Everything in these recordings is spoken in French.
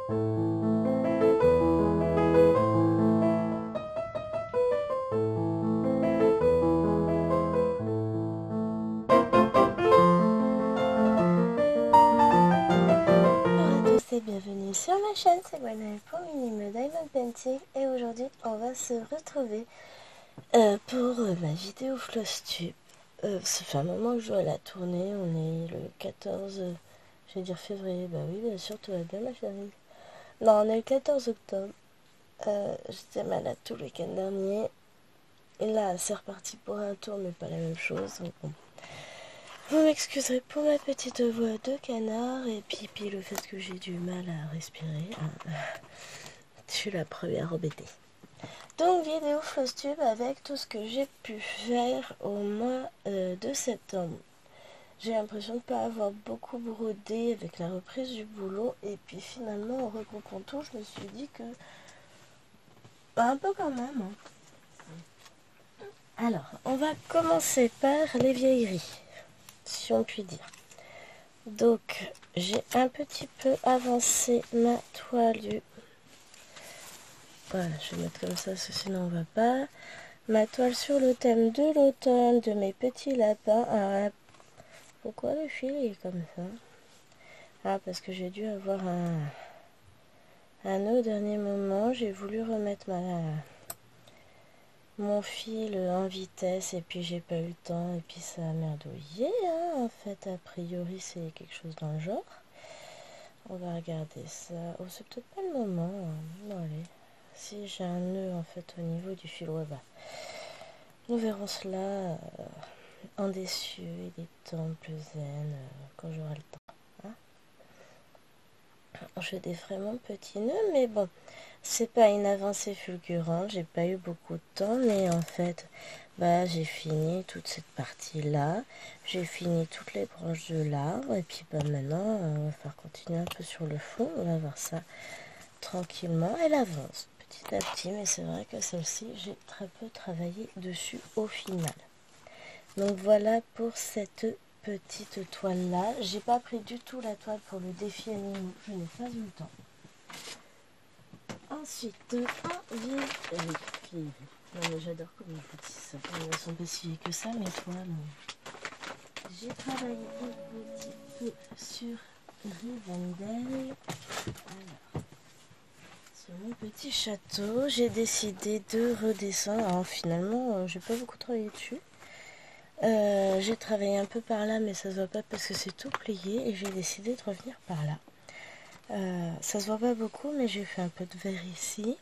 Et bienvenue sur ma chaîne, c'est Gwenaëlle pour Minime Diamond Painting et aujourd'hui on va se retrouver pour ma vidéo Flosstube. Ça fait un moment que je dois la tourner, on est le 14, je vais dire février, bah oui bien sûr tout va bien ma chérie. Non, on est le 14 octobre, j'étais malade tout le week-end dernier et là c'est reparti pour un tour mais pas la même chose, donc bon. Vous m'excuserez pour ma petite voix de canard et puis le fait que j'ai du mal à respirer. Je suis la première embêtée. Donc vidéo Flosstube avec tout ce que j'ai pu faire au mois de septembre. J'ai l'impression de ne pas avoir beaucoup brodé avec la reprise du boulot. Et puis finalement en regroupant tout, je me suis dit que... un peu quand même. Alors, on va commencer par les vieilleries, si on peut dire. Donc, j'ai un petit peu avancé ma toile. Voilà, je vais mettre comme ça, parce que sinon on va pas. Ma toile sur le thème de l'automne, de mes petits lapins. Alors, pourquoi le fil est comme ça? Ah, parce que j'ai dû avoir un nœud au dernier moment. J'ai voulu remettre mon fil en vitesse et puis j'ai pas eu le temps et puis ça a merdouillé. Hein. En fait, a priori, c'est quelque chose dans le genre. On va regarder ça. Oh, c'est peut-être pas le moment. Hein. Bon, allez. Si j'ai un nœud en fait au niveau du fil, ouais, bah, nous verrons cela en des cieux et des temples zen quand j'aurai le temps. Hein, je déferai mon petit nœud, mais bon, c'est pas une avancée fulgurante. J'ai pas eu beaucoup de temps, mais en fait, bah, j'ai fini toute cette partie-là. J'ai fini toutes les branches de l'arbre, et puis bah, maintenant, on va faire continuer un peu sur le fond. On va voir ça tranquillement. Elle avance petit à petit, mais c'est vrai que celle-ci, j'ai très peu travaillé dessus au final. Donc voilà pour cette petite toile là. J'ai pas pris du tout la toile pour le défi animaux, je n'ai pas eu le temps. Ensuite, non mais j'adore comment je dis ça. Elles ne sont pas si vieilles que ça, mes toiles. J'ai travaillé un petit peu sur Rivendell. Alors, sur mon petit château, j'ai décidé de redescendre. Alors finalement, j'ai pas beaucoup travaillé dessus. J'ai travaillé un peu par là, mais ça se voit pas parce que c'est tout plié. Et j'ai décidé de revenir par là. Ça se voit pas beaucoup, mais j'ai fait un peu de vert ici.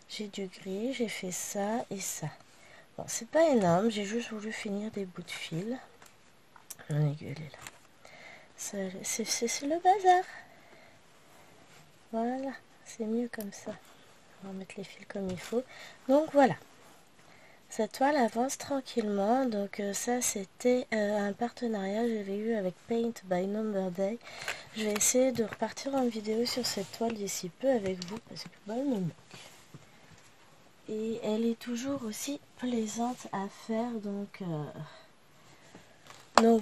J'ai du gris, j'ai fait ça et ça. Bon, c'est pas énorme, j'ai juste voulu finir des bouts de fil. Mon aiguille est là. C'est le bazar. Voilà, c'est mieux comme ça. On va mettre les fils comme il faut. Donc voilà. Cette toile avance tranquillement. Donc ça, c'était un partenariat que j'avais eu avec Paint by Number Day. Je vais essayer de repartir en vidéo sur cette toile d'ici peu avec vous parce que bah, elle me manque. Et elle est toujours aussi plaisante à faire. Donc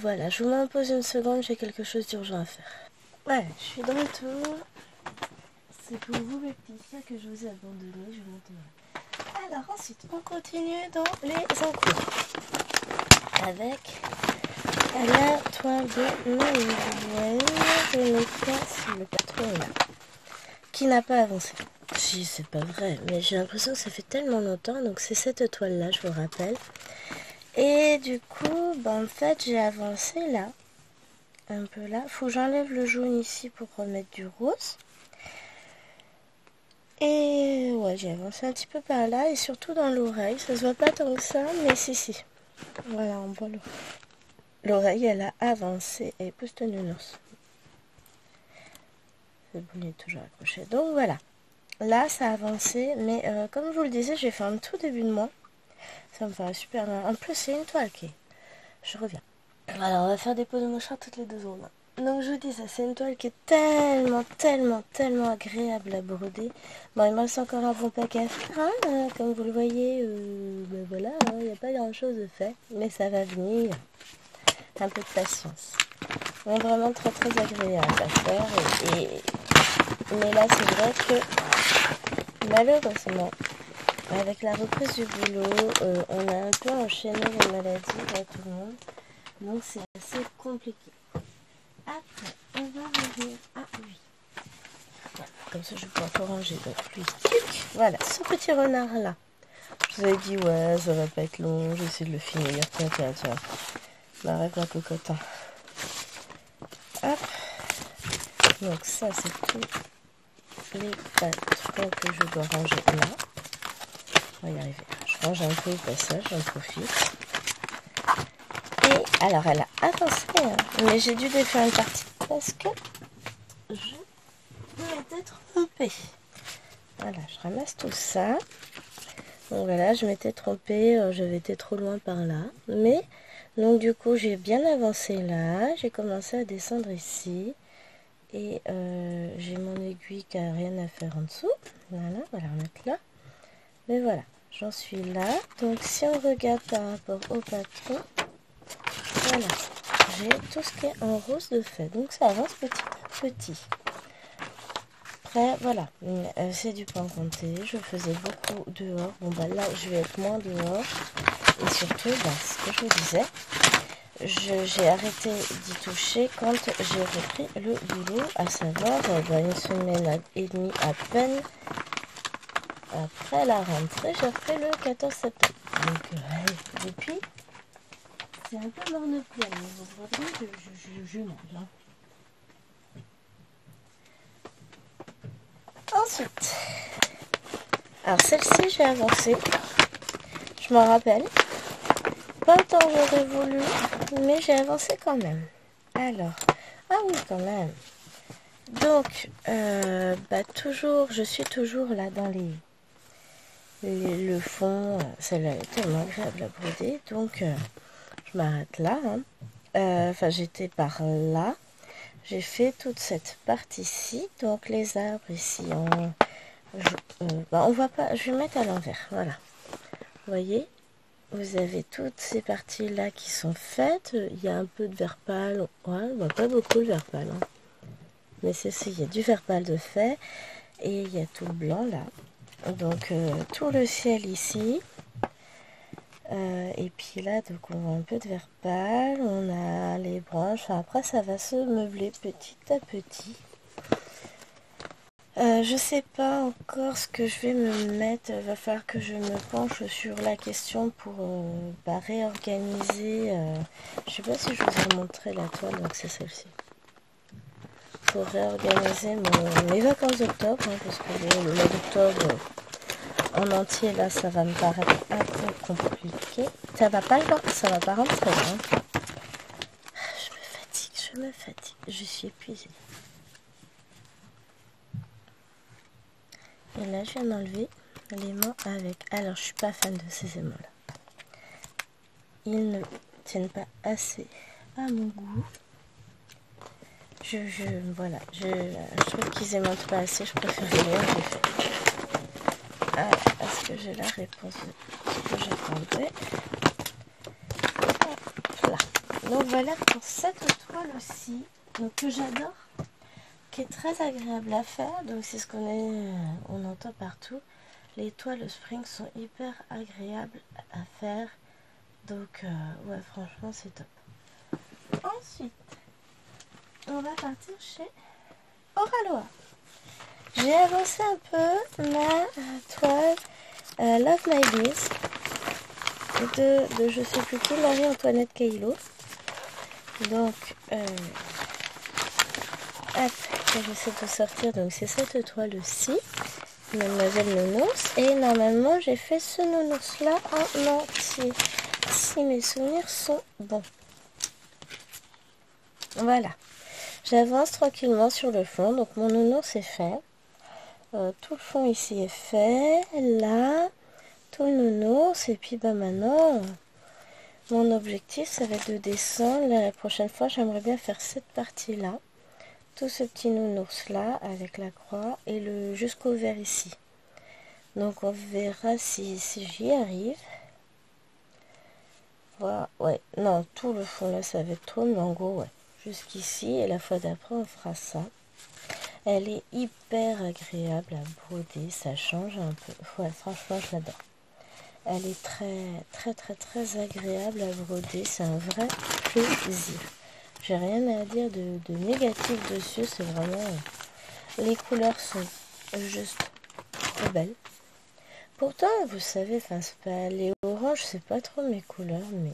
voilà, je vous m'en pose une seconde, j'ai quelque chose d'urgent à faire. Ouais, je suis de retour. C'est pour vous mes petits chiens que je vous ai abandonné, je vous montre. Alors ensuite, on continue dans les encours. Avec la toile de Noël, je ne sais pas si le patron est là. Qui n'a pas avancé. Si, c'est pas vrai, mais j'ai l'impression que ça fait tellement longtemps, donc c'est cette toile-là, je vous rappelle. Et du coup, ben, en fait, j'ai avancé là, un peu là. Faut que j'enlève le jaune ici pour remettre du rose. Et ouais, j'ai avancé un petit peu par là, et surtout dans l'oreille. Ça se voit pas tant que ça, mais si. Voilà, on voit l'oreille, elle a avancé, et pousse de nounours. Le bonnet est toujours accroché. Donc voilà. Là, ça a avancé, mais comme je vous le disais, j'ai fait un tout début de mois. Ça me paraît super bien. En plus, c'est une toile qui est... Je reviens. Alors, on va faire des peaux de mouchoir toutes les 2 secondes. Donc, je vous dis, ça, c'est une toile qui est tellement agréable à broder. Bon, il me reste encore un bon paquet à faire. Hein, comme vous le voyez, ben voilà, il n'y a pas grand-chose de fait. Mais ça va venir. Un peu de patience. Mais vraiment très agréable à faire. Et Mais là, c'est vrai que malheureusement, avec la reprise du boulot, on a un peu enchaîné les maladies là, tout le monde. Donc c'est assez compliqué. Après, on va revenir à lui. Voilà, comme ça, je vais pouvoir tout ranger. Donc lui, voilà, ce petit renard là. Je vous avais dit, ouais, ça va pas être long. J'essaie de le finir. Tiens, tiens, tiens. M'arrête ma cocotin. Hop. Donc ça, c'est tous les patrons que je dois ranger là. On va y arriver. Je range un peu au passage, j'en profite. Et alors, elle a avancé, hein, mais j'ai dû défaire une partie parce que je m'étais trompée. Voilà, je ramasse tout ça. Donc voilà, je m'étais trompée, j'avais été trop loin par là. Mais, donc du coup, j'ai bien avancé là. J'ai commencé à descendre ici. Et j'ai mon aiguille qui n'a rien à faire en dessous. Voilà, on va la remettre là. Mais voilà, j'en suis là. Donc si on regarde par rapport au patron, voilà, j'ai tout ce qui est en rose de fait. Donc ça avance petit à petit. Après, voilà, c'est du pain compté. Je faisais beaucoup dehors. Bon, bah là, je vais être moins dehors. Et surtout, bah, ce que je vous disais, j'ai arrêté d'y toucher quand j'ai repris le boulot, à savoir une semaine et demie à peine après la rentrée. J'ai repris le 14 septembre. Donc, depuis, c'est un peu morne-pleine. Vous voyez, je mange. Hein. Ensuite, alors celle-ci, j'ai avancé. Je m'en rappelle. Pas autant que j'aurais voulu, mais j'ai avancé quand même. Alors, ah oui, quand même. Donc, bah, toujours, je suis toujours là dans le fond. Celle-là est tellement agréable à broder. Donc, je m'arrête là. Hein. Enfin, j'étais par là. J'ai fait toute cette partie-ci. Donc, les arbres ici, bah, on voit pas. Je vais mettre à l'envers. Voilà. Vous voyez, vous avez toutes ces parties-là qui sont faites. Il y a un peu de vert pâle. Ouais, on voit pas beaucoup de vert pâle. Hein. Mais c'est ça, il y a du vert pâle de fait. Et il y a tout le blanc là. Donc tout le ciel ici. Et puis là, donc on voit un peu de vert pâle. On a les branches. Enfin, après, ça va se meubler petit à petit. Je sais pas encore ce que je vais me mettre. Il va falloir que je me penche sur la question pour bah, réorganiser. Je sais pas si je vous ai montré la toile, donc c'est celle-ci. Pour réorganiser mes vacances d'octobre, hein, parce que le mois d'octobre en entier, là, ça va me paraître un peu compliqué. Ça va pas ça va pas rentrer. Hein. Je me fatigue, je suis épuisée. Et là, je viens d'enlever l'aimant avec. Alors, je suis pas fan de ces aimants-là. Ils ne tiennent pas assez à mon goût. Voilà, je trouve qu'ils aimantent pas assez. Je préfère les meilleurs que j'ai fait. Ah, est-ce que j'ai la réponse de ce que j'attendais? Là. Donc voilà pour cette toile aussi, donc que j'adore, qui est très agréable à faire. Donc c'est ce on entend partout. Les toiles spring sont hyper agréables à faire. Donc ouais, franchement c'est top. Ensuite, on va partir chez Oraloa. J'ai avancé un peu ma toile Love My Bees de je sais plus qui, Marie-Antoinette Caillot. Donc, hop, j'essaie de sortir. Donc, c'est cette toile-ci, Mademoiselle Nounours. Et normalement, j'ai fait ce nounours-là en entier. Si mes souvenirs sont bons. Voilà. J'avance tranquillement sur le fond. Donc, mon nounours est fait. Tout le fond ici est fait. Là, tout le nounours. Et puis, bah maintenant... Mon objectif, ça va être de descendre. La prochaine fois, j'aimerais bien faire cette partie-là. Tout ce petit nounours-là avec la croix et le jusqu'au vert ici. Donc, on verra si j'y arrive. Voilà, ouais. Non, tout le fond, là, ça va être trop. Mais en gros, ouais. Jusqu'ici. Et la fois d'après, on fera ça. Elle est hyper agréable à broder, ça change un peu. Ouais, franchement, je l'adore. Elle est très agréable à broder, c'est un vrai plaisir. J'ai rien à dire de négatif dessus, c'est vraiment... les couleurs sont juste trop belles. Pourtant, vous savez, enfin, c'est pas les oranges, c'est pas trop mes couleurs, mais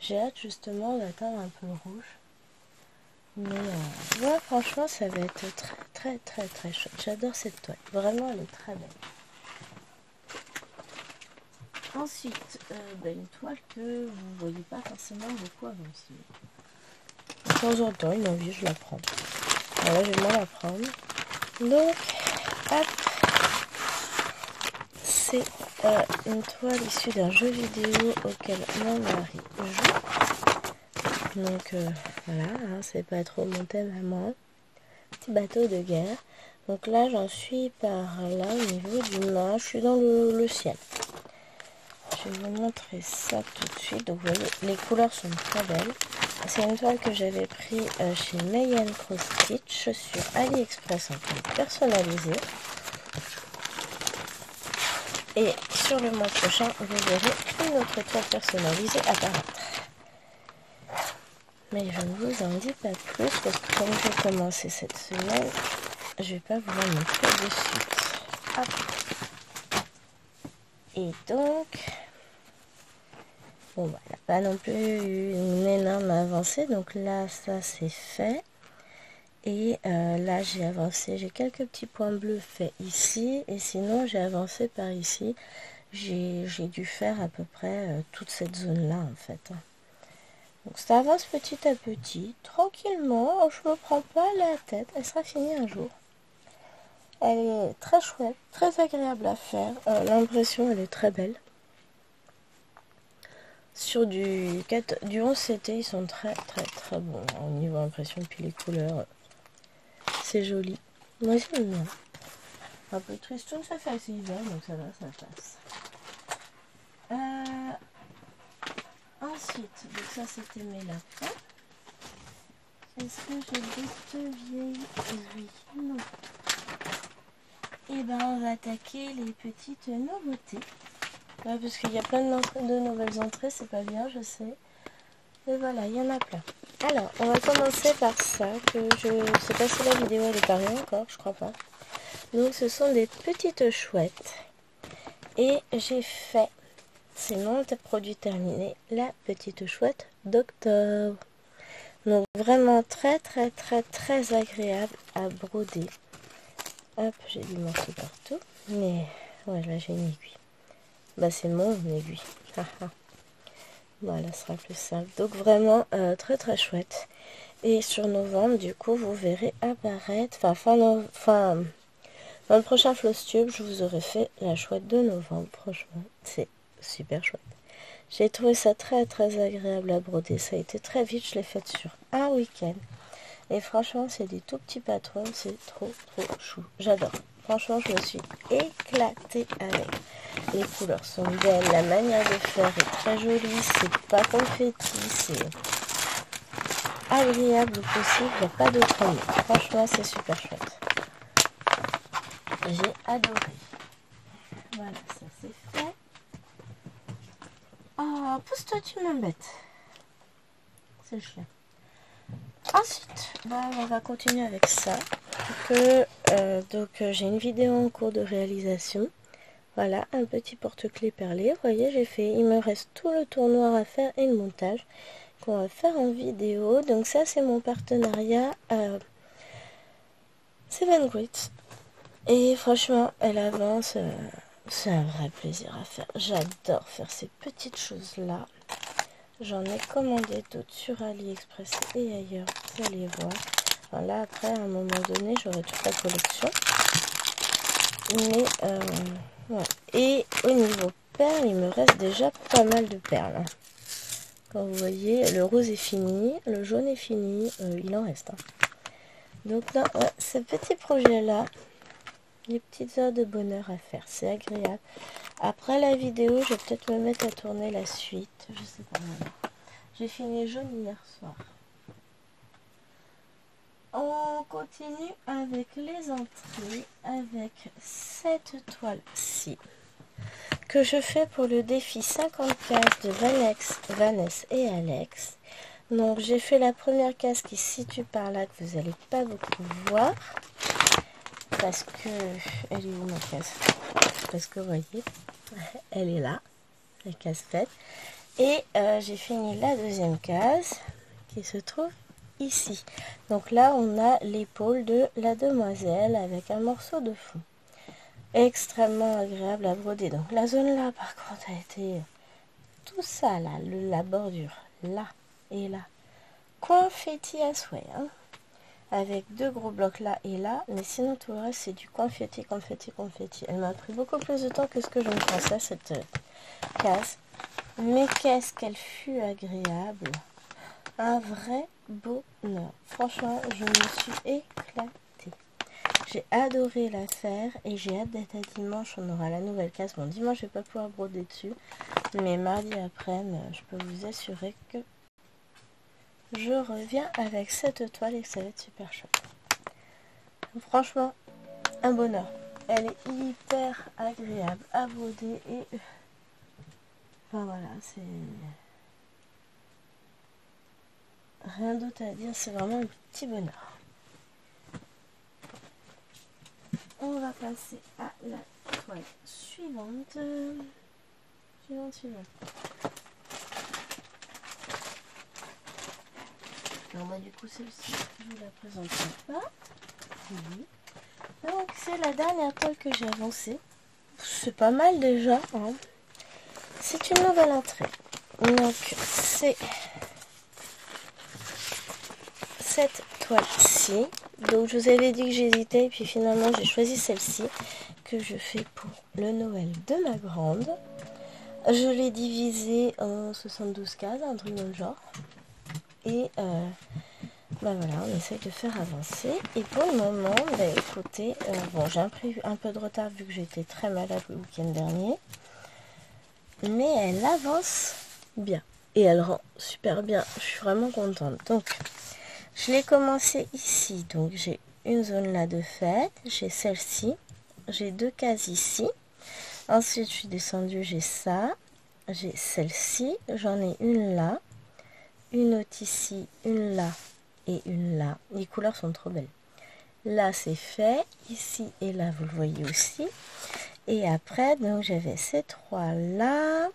j'ai hâte justement d'atteindre un peu le rouge. Mais ouais, franchement, ça va être très chouette. J'adore cette toile. Vraiment, elle est très belle. Ensuite, une toile que vous ne voyez pas forcément beaucoup avancer. De temps en temps, une envie, je la prends. Voilà, je vais moins la prendre. Donc, hop, c'est une toile issue d'un jeu vidéo auquel mon mari joue. Donc, voilà, hein, c'est pas trop mon thème à moi. Petit bateau de guerre. Donc là, j'en suis par là au niveau du mât. Je suis dans le ciel. Je vais vous montrer ça tout de suite. Donc vous voyez, les couleurs sont très belles. C'est une toile que j'avais pris chez May & Cross Stitch sur AliExpress en toile personnalisée. Et sur le mois prochain, vous verrez une autre toile personnalisée apparaître. Mais je ne vous en dis pas plus parce que comme j'ai commencé cette semaine, je vais pas vous la montrer de suite. Hop. Et donc, bon, voilà, pas non plus une énorme avancée. Donc là, ça c'est fait. Et là, j'ai avancé. J'ai quelques petits points bleus faits ici. Et sinon, j'ai avancé par ici. J'ai dû faire à peu près toute cette zone-là, en fait. Donc ça avance petit à petit, tranquillement. Je me prends pas la tête. Elle sera finie un jour. Elle est très chouette, très agréable à faire. L'impression, elle est très belle. Sur du 11 CT, ils sont très bons au niveau impression. Puis les couleurs, c'est joli. Moi, j'aime bien. Un peu tristoun, ça fait assez hiver, donc ça va, ça passe. Ensuite, donc ça c'était mes lapins. Est-ce que j'ai d'autres vieilles? Oui, non. Et ben on va attaquer les petites nouveautés. Ouais, parce qu'il y a plein de nouvelles entrées, c'est pas bien, je sais. Mais voilà, il y en a plein. Alors, on va commencer par ça, que je sais pas si la vidéo elle est parue encore, je crois pas. Donc ce sont des petites chouettes. Et j'ai fait, c'est mon produit terminé, la petite chouette d'octobre. Donc vraiment très agréable à broder. Hop, j'ai du morceau partout. Mais ouais, là j'ai une aiguille. Bah c'est mon aiguille. Voilà, ce sera plus simple. Donc vraiment très chouette. Et sur novembre, du coup, vous verrez apparaître, dans le prochain Flosstube, je vous aurai fait la chouette de novembre. Franchement, c'est super chouette. J'ai trouvé ça très agréable à broder. Ça a été très vite, je l'ai faite sur un week-end. Et franchement, c'est des tout petits patrons, c'est trop chou. J'adore. Franchement, je me suis éclatée avec. Les couleurs sont belles, la manière de faire est très jolie, c'est pas confetti, c'est agréable au possible, il n'y a pas d'autre mot. Franchement, c'est super chouette. J'ai adoré. Voilà, ça c'est fait. Oh, pousse-toi, tu m'embêtes. C'est le chien. Ensuite, on va continuer avec ça. Donc, j'ai une vidéo en cours de réalisation. Voilà, un petit porte-clés perlé. Vous voyez, j'ai fait, il me reste tout le tour noir à faire et le montage qu'on va faire en vidéo. Donc ça, c'est mon partenariat Seven Grit. Et franchement, elle avance. C'est un vrai plaisir à faire. J'adore faire ces petites choses-là. J'en ai commandé d'autres sur AliExpress et ailleurs. Vous allez voir. Enfin, là, après, à un moment donné, j'aurai toute la collection. Mais, voilà. Et au niveau perles, il me reste déjà pas mal de perles. Hein. Comme vous voyez, le rose est fini, le jaune est fini, il en reste. Hein. Donc là, ouais, ce petit projet-là, des petites heures de bonheur à faire, c'est agréable. Après la vidéo, je vais peut-être me mettre à tourner la suite, je sais pas. J'ai fini jaune hier soir. On continue avec les entrées, avec cette toile-ci, que je fais pour le défi 50 cases de Vanessa et Alex. Donc j'ai fait la première case qui se situe par là, que vous n'allez pas beaucoup voir. Parce que... Elle est où ma case? Parce que vous voyez, elle est là, la case faite. Et j'ai fini la deuxième case, qui se trouve ici. Donc là, on a l'épaule de la demoiselle avec un morceau de fond. Extrêmement agréable à broder. Donc la zone là, par contre, a été tout ça là, la bordure, là et là. Confetti à souhait, hein, avec deux gros blocs là et là. Mais sinon, tout le reste, c'est du confetti, confetti, confetti. Elle m'a pris beaucoup plus de temps que ce que je me pensais, cette case. Mais qu'est-ce qu'elle fut agréable. Un vrai bonheur. Franchement, je me suis éclatée. J'ai adoré la faire et j'ai hâte d'être à dimanche. On aura la nouvelle case. Bon, dimanche, je vais pas pouvoir broder dessus. Mais mardi après-midi, je peux vous assurer que je reviens avec cette toile et que ça va être super chouette. Franchement, un bonheur. Elle est hyper agréable à broder et... Enfin voilà, c'est... Rien d'autre à dire, c'est vraiment un petit bonheur. On va passer à la toile suivante. Suivante. Alors moi du coup celle-ci, je vous la présenterai pas. Oui. Donc c'est la dernière toile que j'ai avancée. C'est pas mal déjà, hein. C'est une nouvelle entrée. Donc c'est cette toile-ci. Donc je vous avais dit que j'hésitais, et puis finalement j'ai choisi celle-ci que je fais pour le Noël de ma grande. Je l'ai divisée en 72 cases, un truc dans le genre. Et bah voilà, on essaye de faire avancer. Et pour le moment, bah écoutez, bon, j'ai un peu de retard vu que j'étais très malade le week-end dernier. Mais elle avance bien. Et elle rend super bien. Je suis vraiment contente. Donc, je l'ai commencé ici. Donc, j'ai une zone là de fait. J'ai celle-ci. J'ai deux cases ici. Ensuite, je suis descendue. J'ai ça. J'ai celle-ci. J'en ai une là. Une autre ici. Une là. Et une là. Les couleurs sont trop belles. Là, c'est fait. Ici et là, vous le voyez aussi. Et après, donc, j'avais ces trois là.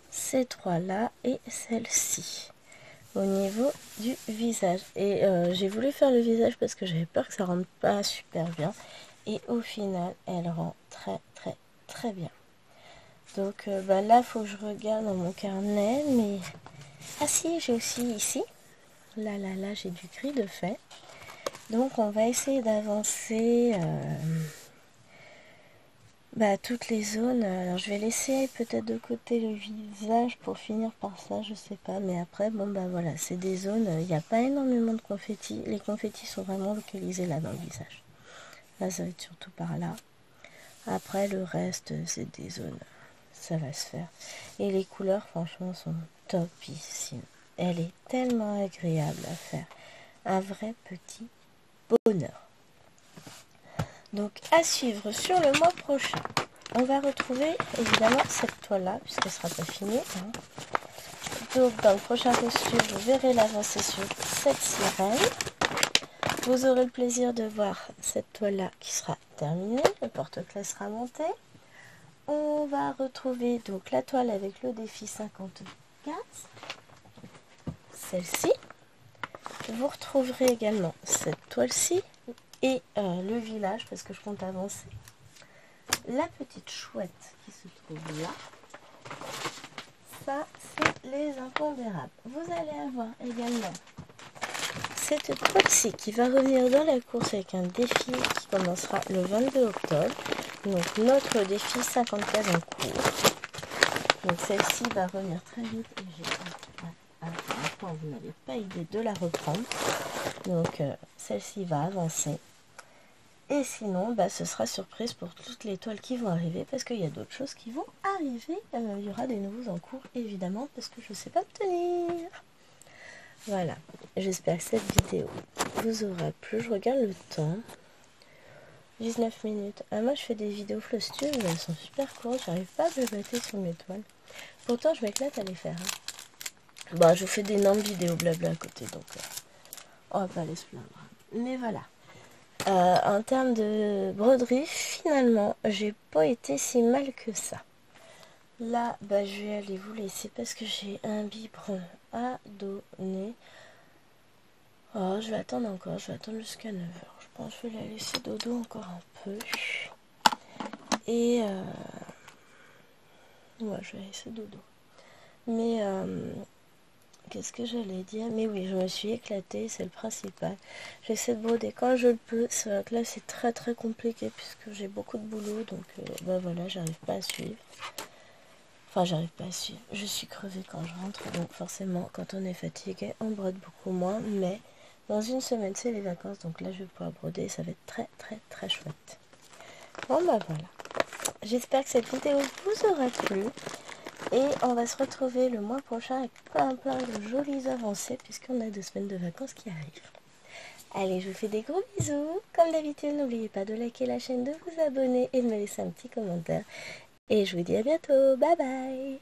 Ces trois là et celle-ci au niveau du visage. Et j'ai voulu faire le visage parce que j'avais peur que ça rentre pas super bien. Et au final, elle rend très très très bien. Donc bah là, faut que je regarde dans mon carnet. Mais ah si, j'ai aussi ici. Là, j'ai du gris de fait. Donc on va essayer d'avancer toutes les zones. Alors je vais laisser peut-être de côté le visage pour finir par ça, je sais pas. Mais après, bon bah voilà, c'est des zones, il n'y a pas énormément de confettis. Les confettis sont vraiment localisés là dans le visage. Là, ça va être surtout par là. Après, le reste, c'est des zones, ça va se faire. Et les couleurs, franchement, sont topissimes. Elle est tellement agréable à faire. Un vrai petit bonheur. Donc à suivre sur le mois prochain. On va retrouver évidemment cette toile là puisqu'elle sera pas finie. Hein. Donc dans le prochain costume, vous verrez l'avancée sur cette sirène. Vous aurez le plaisir de voir cette toile là qui sera terminée. Le porte-clés sera monté. On va retrouver donc la toile avec le défi 54. Celle-ci. Vous retrouverez également cette toile-ci. Et le village, parce que je compte avancer. La petite chouette qui se trouve là. Ça, c'est les impondérables. Vous allez avoir également cette toile-ci qui va revenir dans la course avec un défi qui commencera le 22 octobre. Donc notre défi 50 cases en cours. Donc celle-ci va revenir très vite et j'ai hâte, vous n'avez pas idée de la reprendre. Donc celle-ci va avancer. Et sinon, ce sera surprise pour toutes les toiles qui vont arriver, parce qu'il y a d'autres choses qui vont arriver. Il y aura des nouveaux en cours, évidemment, parce que je ne sais pas me tenir. Voilà, j'espère que cette vidéo vous aura plu. Je regarde le temps. 19 minutes. Ah, moi je fais des vidéos Flostube, elles sont super courtes, j'arrive pas à blaguer sur mes toiles. Pourtant je m'éclate à les faire. Bah je fais d'énormes vidéos blabla à côté, donc on va pas aller se plaindre. Mais voilà. En termes de broderie, finalement, j'ai pas été si mal que ça. Là, bah, je vais aller vous laisser parce que j'ai un biberon à donner. Oh, je vais attendre encore, je vais attendre jusqu'à 9 heures. Je pense que je vais la laisser dodo encore un peu. Et ouais, je vais la laisser dodo. Mais qu'est-ce que j'allais dire? Mais oui, je me suis éclatée, c'est le principal. J'essaie de broder quand je le peux. C'est vrai que là, c'est très très compliqué puisque j'ai beaucoup de boulot. Donc, bah voilà, j'arrive pas à suivre. Enfin, j'arrive pas à suivre. Je suis crevée quand je rentre. Donc, forcément, quand on est fatigué, on brode beaucoup moins. Mais dans une semaine, c'est les vacances. Donc là, je vais pouvoir broder. Ça va être très très très chouette. Bon, bah voilà. J'espère que cette vidéo vous aura plu. Et on va se retrouver le mois prochain avec plein de jolies avancées puisqu'on a 2 semaines de vacances qui arrivent. Allez, je vous fais des gros bisous. Comme d'habitude, n'oubliez pas de liker la chaîne, de vous abonner et de me laisser un petit commentaire. Et je vous dis à bientôt. Bye bye.